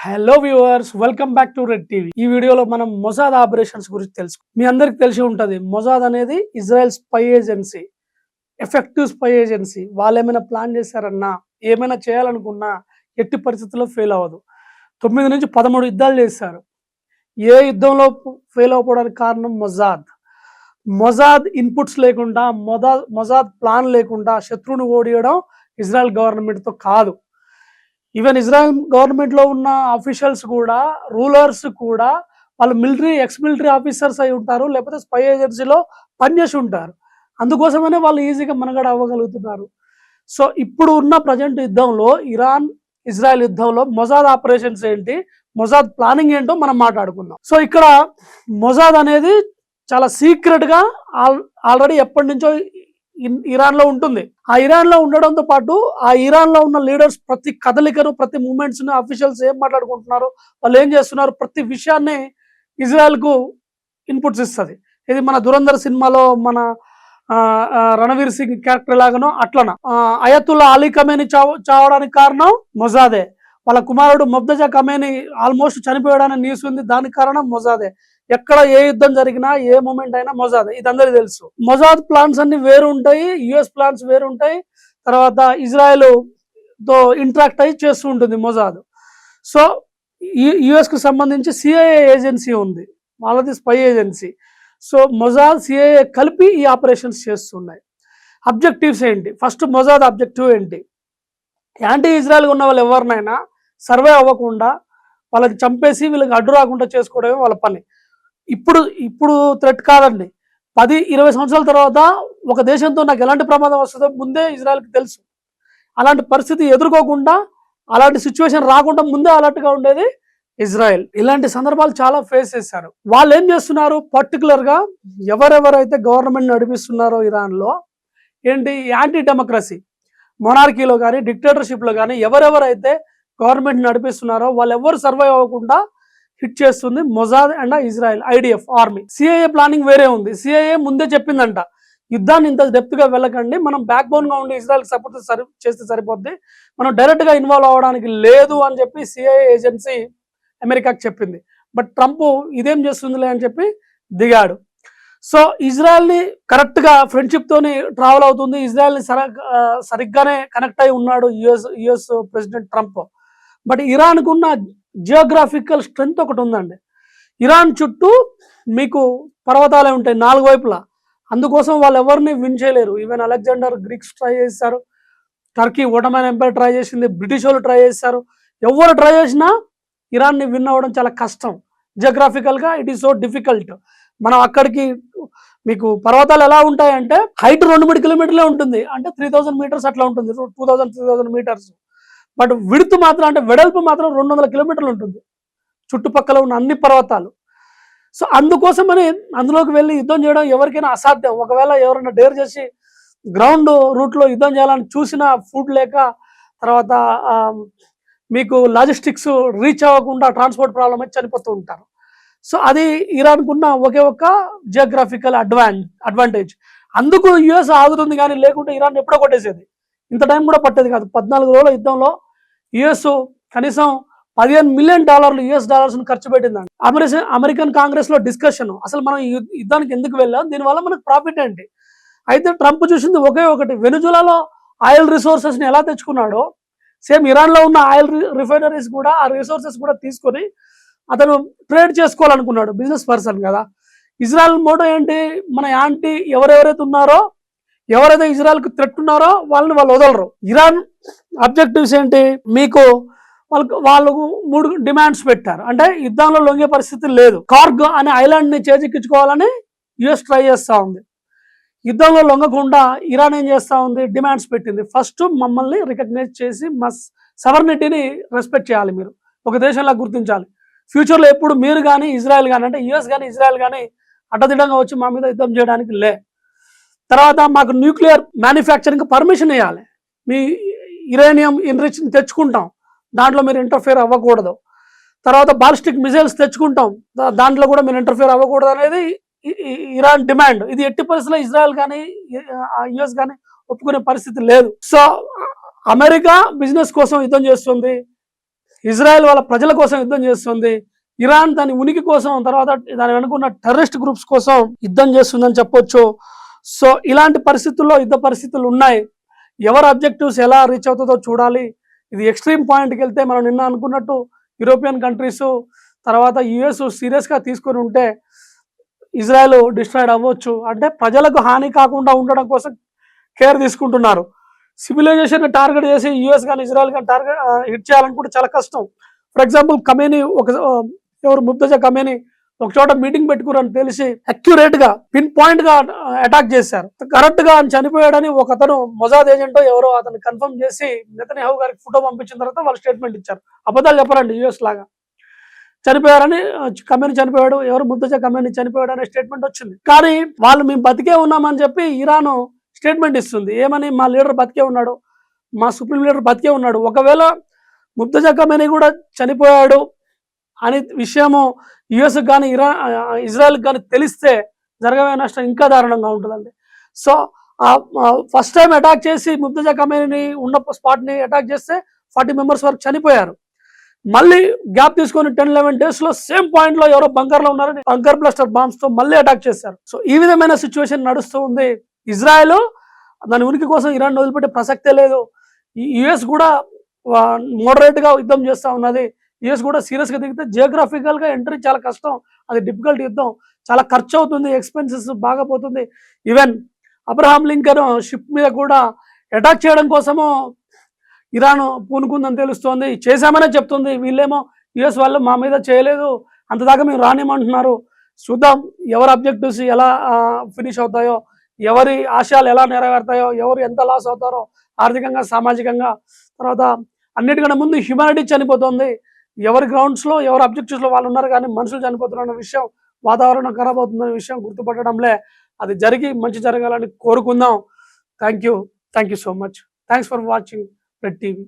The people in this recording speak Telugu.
Hello viewers, welcome back to red TV. ఈ వీడియోలో మనం మొసాద్ ఆపరేషన్స్ గురించి తెలుసు. మీ అందరికి తెలిసి ఉంటుంది, మొసాద్ అనేది Israel spy agency, effective spy agency. వాళ్ళు ఏమైనా ప్లాన్ చేశారన్నా, ఏమైనా చేయాలనుకున్నా ఎట్టి పరిస్థితుల్లో ఫెయిల్ అవ్వదు. 9 నుంచి 13 యుద్ధాలు చేశారు. ఏ యుద్ధంలో ఫెయిల్ అవ్వడానికి కారణం మొసాద్ ఇన్పుట్స్ లేకుండా, మొసాద్ ప్లాన్ లేకుండా శత్రువును ఓడియడం ఇజ్రాయెల్ గవర్నమెంట్తో కాదు. ఈవెన్ ఇజ్రాయెల్ గవర్నమెంట్లో ఉన్న అఫీషియల్స్ కూడా, రూలర్స్ కూడా వాళ్ళు ఎక్స్ మిలిటరీ ఆఫీసర్స్ అయి ఉంటారు, లేకపోతే స్పై ఏజెన్సీలో పనిచేసి ఉంటారు. అందుకోసమనే వాళ్ళు ఈజీగా మనగడ అవ్వగలుగుతున్నారు. సో ఇప్పుడు ఉన్న ప్రజెంట్ యుద్ధంలో, ఇరాన్ ఇజ్రాయెల్ యుద్ధంలో మొసాద్ ఆపరేషన్స్ ఏంటి, మొసాద్ ప్లానింగ్ ఏంటో మనం మాట్లాడుకుందాం. సో ఇక్కడ మొసాద్ అనేది చాలా సీక్రెట్గా ఆల్రెడీ ఎప్పటి నుంచో ఇరాన్లో ఉంటుంది. ఆ ఇరాన్లో ఉండడంతో పాటు ఆ ఇరాన్లో ఉన్న లీడర్స్ ప్రతి కదలికను, ప్రతి మూమెంట్స్ని, అఫీషియల్స్ ఏం మాట్లాడుకుంటున్నారు, వాళ్ళు ఏం చేస్తున్నారు, ప్రతి విషయాన్ని ఇజ్రాయెల్కు ఇన్పుట్స్ ఇస్తుంది. ఇది మన దురంధర్ సినిమాలో మన రణవీర్ సింగ్ క్యారెక్టర్ లాగానో అట్లనా. అయతుల్లా అలీ ఖమేని చావడానికి కారణం మొసాదే. వాళ్ళ కుమారుడు మొబ్దజా ఖమేని ఆల్మోస్ట్ చనిపోయాడని న్యూస్ ఉంది, దానికి కారణం మొసాదే. ఎక్కడ ఏ యుద్ధం జరిగినా, ఏ మూమెంట్ అయినా మొసాద్, ఇది అందరికీ తెలుసు. మొసాద్ ప్లాన్స్ అన్ని వేరు ఉంటాయి, యుఎస్ ప్లాన్స్ వేరు ఉంటాయి. తర్వాత ఇజ్రాయెల్ తో ఇంటరాక్ట్ అయ్యి చేస్తూ ఉంటుంది మొసాద్. సో యుఎస్కి సంబంధించి సిఐఏ ఏజెన్సీ ఉంది, వాళ్ళది spy agency. So Mossad, CIA కలిపి ఈ ఆపరేషన్స్ చేస్తున్నాయి. అబ్జెక్టివ్స్ ఏంటి? ఫస్ట్ మొసాద్ అబ్జెక్టివ్ ఏంటి? యాంటీ ఇజ్రాయెల్గా ఉన్న వాళ్ళు ఎవరినైనా సర్వే అవ్వకుండా, వాళ్ళకి చంపేసి వీళ్ళకి అడ్డు రాకుండా చేసుకోవడమే వాళ్ళ పని. ఇప్పుడు థ్రెట్ కాదండి. 10-20 సంవత్సరాల తర్వాత ఒక దేశంతో నాకు ఎలాంటి ప్రమాదం వస్తుందో ముందే ఇజ్రాయెల్కి తెలుసు. అలాంటి పరిస్థితి ఎదుర్కోకుండా, అలాంటి సిచ్యువేషన్ రాకుండా ముందే అలర్ట్గా ఉండేది ఇజ్రాయెల్. ఇలాంటి సందర్భాలు చాలా ఫేస్ చేశారు. వాళ్ళు ఏం చేస్తున్నారు, పర్టికులర్గా ఎవరెవరైతే గవర్నమెంట్ నడిపిస్తున్నారో ఇరాన్లో, ఏంటి యాంటీ డెమోక్రసీ, మొనార్కీలో కానీ, డిక్టేటర్షిప్లో కానీ ఎవరెవరైతే గవర్నమెంట్ నడిపిస్తున్నారో వాళ్ళెవరు సర్వైవ్ అవ్వకుండా హిట్ చేస్తుంది Mossad and Israel IDF army. CIA planning వేరే ఉంది. సిఐఏ ముందే చెప్పిందంట, యుద్ధాన్ని ఇంత డెప్త్గా వెళ్ళకండి, మనం బ్యాక్ బోన్గా ఉండి ఇజ్రాయెల్కి సపోర్ట్ చేస్తే సరిపోద్ది, మనం డైరెక్ట్గా ఇన్వాల్వ్ అవ్వడానికి లేదు అని చెప్పి సిఐఏ ఏజెన్సీ అమెరికాకి చెప్పింది. బట్ ట్రంప్ ఇదేం చేస్తుందిలే అని చెప్పి దిగాడు. సో ఇజ్రాయెల్ని కరెక్ట్గా ఫ్రెండ్షిప్తోని ట్రావెల్ అవుతుంది, ఇజ్రాయెల్ని సరిగ్గానే కనెక్ట్ అయి ఉన్నాడు యుఎస్ ప్రెసిడెంట్ ట్రంప్. బట్ ఇరాన్కు ఉన్న జియోగ్రాఫికల్ స్ట్రెంగ్త్ ఒకటి ఉందండి. ఇరాన్ చుట్టూ మీకు పర్వతాలే ఉంటాయి 4 వైపులా. అందుకోసం వాళ్ళు ఎవరిని విన్ చేయలేరు. ఈవెన్ అలెగ్జాండర్ గ్రీక్స్ ట్రై చేశారు, టర్కీ ఓటమన్ ఎంపైర్ ట్రై చేసింది, బ్రిటిష్ వాళ్ళు ట్రై చేశారు. ఎవరు ట్రై చేసినా ఇరాన్ని విన్ అవ్వడం చాలా కష్టం. జియోగ్రాఫికల్గా ఇట్ ఈస్ సో డిఫికల్ట్. మనం అక్కడికి మీకు పర్వతాలు ఎలా ఉంటాయంటే, హైట్ 2-3 కిలోమీటర్లే ఉంటుంది, అంటే 3000 మీటర్స్ అట్లా ఉంటుంది, 2000-3000 మీటర్స్. బట్ విడుతు మాత్రం, అంటే వెడల్పు మాత్రం 200 కిలోమీటర్లు ఉంటుంది చుట్టుపక్కల ఉన్న అన్ని పర్వతాలు. సో అందుకోసమని అందులోకి వెళ్ళి యుద్ధం చేయడం ఎవరికైనా అసాధ్యం. ఒకవేళ ఎవరైనా డేర్ చేసి గ్రౌండ్ రూట్లో యుద్ధం చేయాలని చూసినా ఫుడ్ లేక, తర్వాత మీకు లాజిస్టిక్స్ రీచ్ అవ్వకుండా ట్రాన్స్పోర్ట్ ప్రాబ్లం వచ్చి చనిపోతూ ఉంటారు. సో అది ఇరాన్కున్న ఒకే ఒక్క జియోగ్రాఫికల్ అడ్వాంటేజ్. అందుకు యుఎస్ ఆగుతుంది, కానీ లేకుంటే ఇరాన్ ఎప్పుడో కొట్టేసేది. ఇంత టైం కూడా పట్టేది కాదు. 14 రోజుల యుద్ధంలో యుఎస్ కనీసం $15 మిలియన్ యుఎస్ డాలర్స్ను ఖర్చు పెట్టిందండి. అమెరికన్ కాంగ్రెస్లో డిస్కషన్, అసలు మనం యుద్ధానికి ఎందుకు వెళ్ళాం, దీనివల్ల మనకు ప్రాఫిట్ ఏంటి. అయితే ట్రంప్ చూసింది ఒకే ఒకటి, వెనుజులాలో ఆయిల్ రిసోర్సెస్ని ఎలా తెచ్చుకున్నాడో, సేమ్ ఇరాన్లో ఉన్న ఆయిల్ రిఫైనరీస్ కూడా ఆ రిసోర్సెస్ కూడా తీసుకొని అతను ట్రేడ్ చేసుకోవాలనుకున్నాడు. బిజినెస్ పర్సన్ కదా. ఇజ్రాయెల్ మోటో ఏంటి, మన యాంటీ ఎవరెవరైతే ఉన్నారో, ఎవరైతే ఇజ్రాయెల్కి థ్రెట్ ఉన్నారో వాళ్ళు వదలరు. ఇరాన్ అబ్జెక్టివ్స్ ఏంటి, మీకు వాళ్ళకు 3 డిమాండ్స్ పెట్టారు. అంటే యుద్ధంలో లొంగే పరిస్థితి లేదు. కార్గ్ అనే ఐలాండ్ని చేజిక్కించుకోవాలని యుఎస్ ట్రై చేస్తూ ఉంది. యుద్ధంలో లొంగకుండా ఇరాన్ ఏం చేస్తూ ఉంది, డిమాండ్స్ పెట్టింది. ఫస్ట్ మమ్మల్ని రికగ్నైజ్ చేసి మా సవర్నిటీని రెస్పెక్ట్ చేయాలి, మీరు ఒక దేశంలా గుర్తించాలి. ఫ్యూచర్లో ఎప్పుడు మీరు కానీ ఇజ్రాయెల్ కానీ, అంటే యుఎస్ కానీ ఇజ్రాయెల్ కానీ అడ్డదిడ్డంగా వచ్చి మా మీద యుద్ధం చేయడానికి లే. తర్వాత మాకు న్యూక్లియర్ మ్యానుఫ్యాక్చరింగ్ పర్మిషన్ ఇవ్వాలి. మీ యురేనియం ఎన్రిచ్ని తెచ్చుకుంటాం, దాంట్లో మీరు ఇంటర్ఫియర్ అవ్వకూడదు. తర్వాత బాలిస్టిక్ మిసైల్స్ తెచ్చుకుంటాం, దాంట్లో కూడా మీరు ఇంటర్ఫియర్ అవ్వకూడదు అనేది ఇరాన్ డిమాండ్. ఇది ఎట్టి పరిస్థితుల్లో ఇజ్రాయెల్ కానీ యుఎస్ కానీ ఒప్పుకునే పరిస్థితి లేదు. సో అమెరికా బిజినెస్ కోసం యుద్ధం చేస్తుంది, ఇజ్రాయెల్ వాళ్ళ ప్రజల కోసం యుద్ధం చేస్తుంది, ఇరాన్ దాని ఉనికి కోసం, తర్వాత దాని వెనుకున్న టెర్రరిస్ట్ గ్రూప్స్ కోసం యుద్ధం చేస్తుందని చెప్పొచ్చు. సో ఇలాంటి పరిస్థితుల్లో యుద్ధ పరిస్థితులు ఉన్నాయి. ఎవరి అబ్జెక్టివ్స్ ఎలా రీచ్ అవుతుందో చూడాలి. ఇది ఎక్స్ట్రీమ్ పాయింట్కి వెళ్తే మనం నిన్న అనుకున్నట్టు యూరోపియన్ కంట్రీస్ తర్వాత యుఎస్ సీరియస్గా తీసుకొని ఉంటే ఇజ్రాయెల్ డిస్ట్రాయిడ్ అవ్వచ్చు. అంటే ప్రజలకు హాని కాకుండా ఉండడం కోసం కేర్ తీసుకుంటున్నారు. సివిలైజేషన్ టార్గెట్ చేసి యుఎస్ కానీ ఇజ్రాయెల్ కానీ టార్గెట్ హిట్ చేయాలనుకుంటే చాలా కష్టం. ఫర్ ఎగ్జాంపుల్ ఖమేనీ ఎవరు ముర్తజా ఖమేనీ ఒక చోట మీటింగ్ పెట్టుకురని తెలిసి అక్యురేట్ గా పిన్ పాయింట్ గా అటాక్ చేశారు. కరెక్ట్ గా ఆయన చనిపోయాడని ఒక అతను మొజాద్ ఏజెంటో ఎవరో అతను కన్ఫర్మ్ చేసి నెతన్యాహు గారికి ఫోటో పంపించిన తర్వాత వాళ్ళు స్టేట్మెంట్ ఇచ్చారు. అబద్ధాలు చెప్పరండి యుఎస్ లాగా. చనిపోయారని, ఖమేనీ చనిపోయాడు, ఎవరు ముర్తజా ఖమేనీ చనిపోయాడు అనే స్టేట్మెంట్ వచ్చింది. కానీ వాళ్ళు మేము బతికే ఉన్నామని చెప్పి ఇరాన్ స్టేట్మెంట్ ఇస్తుంది. ఏమని? మా లీడర్ బతికే ఉన్నాడు, మా సుప్రీం లీడర్ బతికే ఉన్నాడు. ఒకవేళ ముర్తజా ఖమేనీ కూడా చనిపోయాడు అనే విషయము యుఎస్ కానీ ఇజ్రాయెల్ కానీ తెలిస్తే జరగబోయే నష్టం ఇంకా దారుణంగా ఉంటుందండి. సో ఫస్ట్ టైం అటాక్ చేసి ముర్తజా ఖమేనీ ఉన్న స్పాట్ని అటాక్ చేస్తే 40 మెంబర్స్ వరకు చనిపోయారు. మళ్ళీ గ్యాప్ తీసుకొని 10-11 days లో సేమ్ పాయింట్ లో ఎవరో బంకర్ లో ఉన్నారని బంకర్ బ్లాస్టర్ బాంబ్స్ తో మళ్ళీ అటాక్ చేశారు. సో ఈ విధమైన సిచ్యువేషన్ నడుస్తూ ఉంది. ఇజ్రాయెల్ దాని ఉనికి కోసం ఇరాన్ వదిలిపెట్టే ప్రసక్తే లేదు. యుఎస్ కూడా మోడరేట్ గా యుద్ధం చేస్తూ ఉన్నది. యుఎస్ కూడా సీరియస్ గా దిగితే జియోగ్రఫికల్ గా ఎంట్రీ చాలా కష్టం, అది డిఫికల్ట్ యుద్ధం, చాలా ఖర్చు అవుతుంది, ఎక్స్పెన్సెస్ బాగా పోతుంది. ఈవెన్ అబ్రహాం లింకన్ షిప్ మీద కూడా అటాక్ చేయడం కోసము ఇరాన్ పూనుకుందని తెలుస్తోంది. చేశామనే చెప్తుంది. వీళ్ళేమో యుఎస్ వాళ్ళు మా మీద చేయలేదు, అంతదాకా మేము రానిమంటున్నారు. చూద్దాం ఎవరి అబ్జెక్టివ్స్ ఎలా ఫినిష్ అవుతాయో, ఎవరి ఆశయాలు ఎలా నెరవేరుతాయో, ఎవరు ఎంత లాస్ అవుతారో ఆర్థికంగా, సామాజికంగా. తర్వాత అన్నిటికన్నా ముందు హ్యుమానిటీ చనిపోతుంది. ఎవరి గ్రౌండ్స్లో ఎవరి అబ్జెక్టివ్స్లో వాళ్ళు ఉన్నారు, కానీ మనుషులు చనిపోతున్న విషయం, వాతావరణం ఖరాబ్ అవుతుందనే విషయం గుర్తుపట్టడంలే. అది జరిగి మంచి జరగాలని కోరుకుందాం. Thank you so much. Thanks for watching red TV.